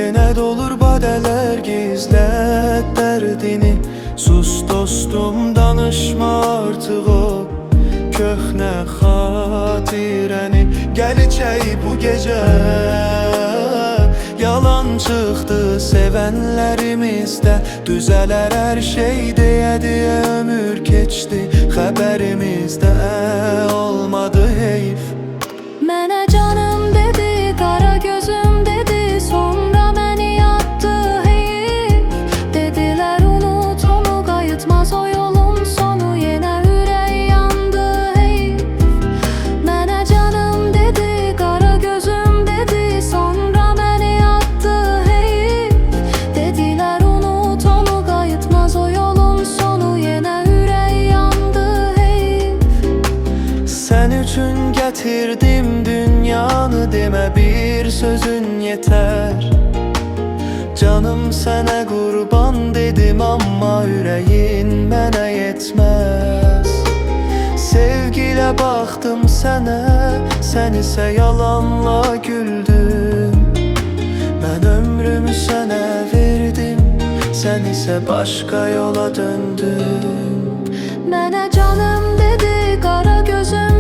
Yenə dolur badələr, gizlət dərdini. Sus dostum, danışma artıq o köhnə xatirəni. Gəl içək bu gecə, yalan çıxdı sevənlərimizdə. Düzələr hər şey deyə ömür keçdi, xəbərimizdə olmadı heyf. Mənə canım dedi, qara gözüm dedi, sonra məni yattı heyif. Dedilər unut onu, qayıtmaz o yolun sonu, yenə ürək yandı heyif. Mənə canım dedi, qara gözüm dedi, sonra məni yattı heyif. Dedilər unut onu, qayıtmaz o yolun sonu, yenə ürək yandı heyif. Sən üçün gətirdim dünyanı, demə bir sözün yetər. Canım sənə qurban dedim, amma ürəyin mənə yetməz. Sevgilə baxdım sənə, sən isə yalanla güldün. Mən ömrümü sənə verdim, sən isə başqa yola döndün. Mənə canım dedi, qara gözüm